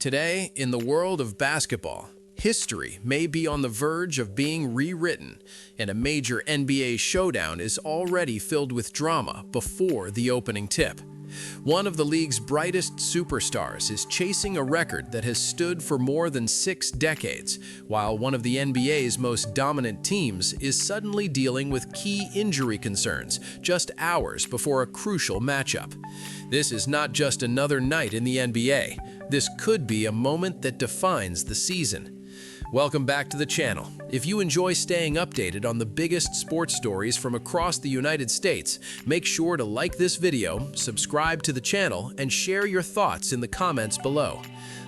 Today, in the world of basketball, history may be on the verge of being rewritten, and a major NBA showdown is already filled with drama before the opening tip. One of the league's brightest superstars is chasing a record that has stood for more than 6 decades, while one of the NBA's most dominant teams is suddenly dealing with key injury concerns just hours before a crucial matchup. This is not just another night in the NBA. This could be a moment that defines the season. Welcome back to the channel. If you enjoy staying updated on the biggest sports stories from across the United States, make sure to like this video, subscribe to the channel, and share your thoughts in the comments below.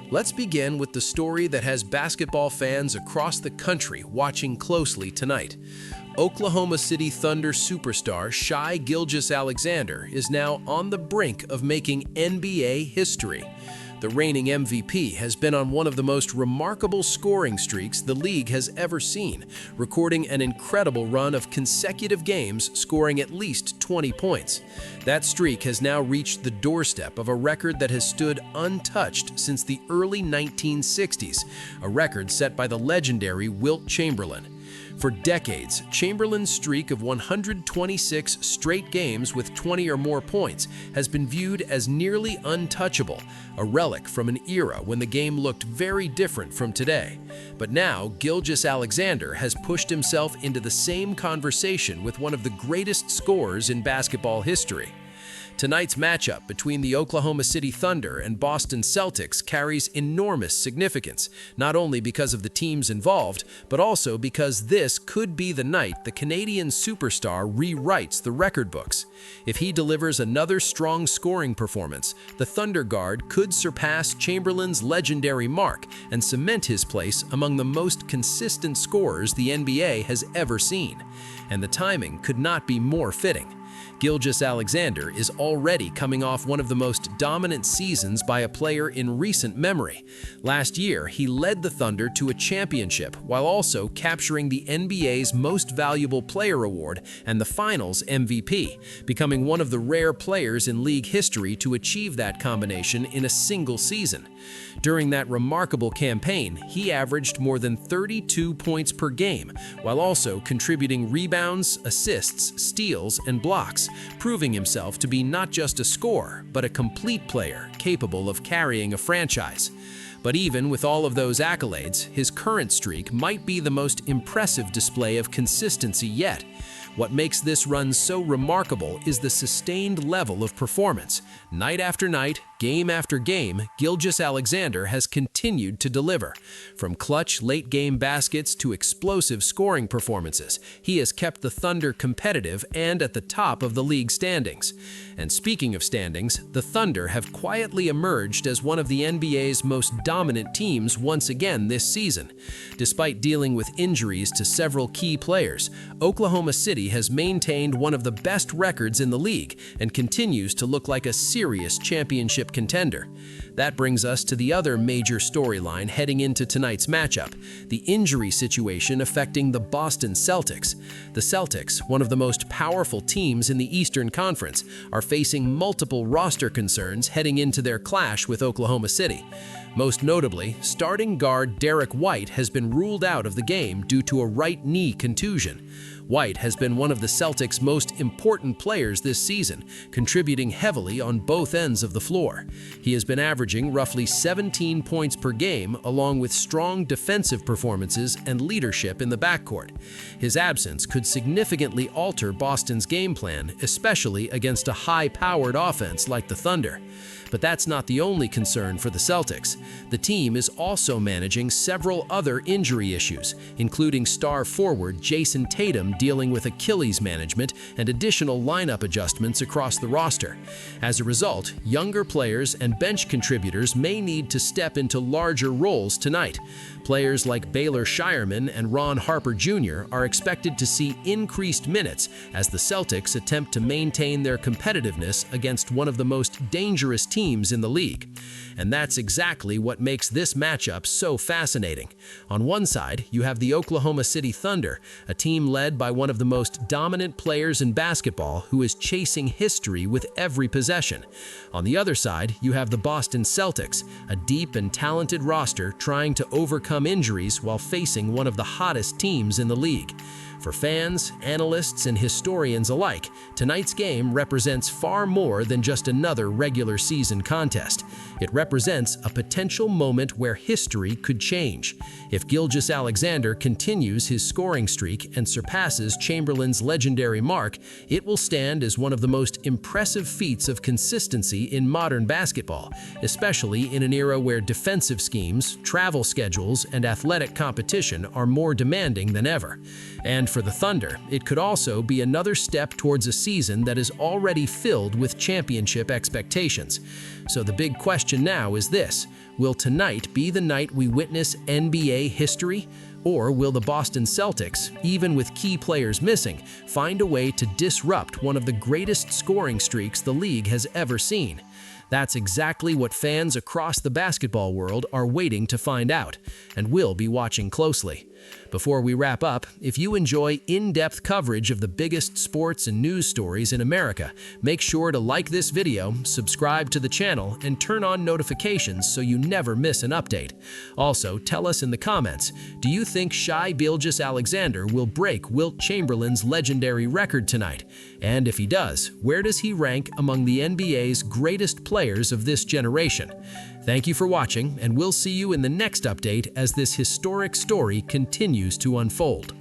Let's begin with the story that has basketball fans across the country watching closely tonight. Oklahoma City Thunder superstar Shai Gilgeous-Alexander is now on the brink of making NBA history. The reigning MVP has been on one of the most remarkable scoring streaks the league has ever seen, recording an incredible run of consecutive games scoring at least 20 points. That streak has now reached the doorstep of a record that has stood untouched since the early 1960s, a record set by the legendary Wilt Chamberlain. For decades, Chamberlain's streak of 126 straight games with 20 or more points has been viewed as nearly untouchable, a relic from an era when the game looked very different from today. But now, Gilgeous-Alexander has pushed himself into the same conversation with one of the greatest scorers in basketball history. Tonight's matchup between the Oklahoma City Thunder and Boston Celtics carries enormous significance, not only because of the teams involved, but also because this could be the night the Canadian superstar rewrites the record books. If he delivers another strong scoring performance, the Thunder guard could surpass Chamberlain's legendary mark and cement his place among the most consistent scorers the NBA has ever seen. And the timing could not be more fitting. Gilgeous-Alexander is already coming off one of the most dominant seasons by a player in recent memory. Last year, he led the Thunder to a championship while also capturing the NBA's Most Valuable Player award and the Finals MVP, becoming one of the rare players in league history to achieve that combination in a single season. During that remarkable campaign, he averaged more than 32 points per game, while also contributing rebounds, assists, steals, and blocks, proving himself to be not just a scorer, but a complete player capable of carrying a franchise. But even with all of those accolades, his current streak might be the most impressive display of consistency yet. What makes this run so remarkable is the sustained level of performance. Night after night, game after game, Gilgeous-Alexander has continued to deliver. From clutch late-game baskets to explosive scoring performances, he has kept the Thunder competitive and at the top of the league standings. And speaking of standings, the Thunder have quietly emerged as one of the NBA's most dominant teams once again this season. Despite dealing with injuries to several key players, Oklahoma City has maintained one of the best records in the league and continues to look like a serious championship contender. That brings us to the other major storyline heading into tonight's matchup, the injury situation affecting the Boston Celtics. The Celtics, one of the most powerful teams in the Eastern Conference, are facing multiple roster concerns heading into their clash with Oklahoma City. Most notably, starting guard Derrick White has been ruled out of the game due to a right knee contusion. White has been one of the Celtics' most important players this season, contributing heavily on both ends of the floor. He has been averaging roughly 17 points per game, along with strong defensive performances and leadership in the backcourt. His absence could significantly alter Boston's game plan, especially against a high-powered offense like the Thunder. But that's not the only concern for the Celtics. The team is also managing several other injury issues, including star forward Jason Tatum dealing with Achilles management and additional lineup adjustments across the roster. As a result, younger players and bench contributors may need to step into larger roles tonight. Players like Baylor Scheierman and Ron Harper Jr. are expected to see increased minutes as the Celtics attempt to maintain their competitiveness against one of the most dangerous teams in the league. And that's exactly exactly what makes this matchup so fascinating. On one side, you have the Oklahoma City Thunder, a team led by one of the most dominant players in basketball who is chasing history with every possession. On the other side, you have the Boston Celtics, a deep and talented roster trying to overcome injuries while facing one of the hottest teams in the league. For fans, analysts, and historians alike, tonight's game represents far more than just another regular season contest. It represents a potential moment where history could change. If Gilgeous-Alexander continues his scoring streak and surpasses Chamberlain's legendary mark, it will stand as one of the most impressive feats of consistency in modern basketball, especially in an era where defensive schemes, travel schedules, and athletic competition are more demanding than ever. And for the Thunder, it could also be another step towards a season that is already filled with championship expectations. So the big question now is this: will tonight be the night we witness NBA history? Or will the Boston Celtics, even with key players missing, find a way to disrupt one of the greatest scoring streaks the league has ever seen? That's exactly what fans across the basketball world are waiting to find out, and will be watching closely. Before we wrap up, if you enjoy in-depth coverage of the biggest sports and news stories in America, make sure to like this video, subscribe to the channel, and turn on notifications so you never miss an update. Also, tell us in the comments, do you think Shai Gilgeous-Alexander will break Wilt Chamberlain's legendary record tonight? And if he does, where does he rank among the NBA's greatest players of this generation? Thank you for watching, and we'll see you in the next update as this historic story continues to unfold.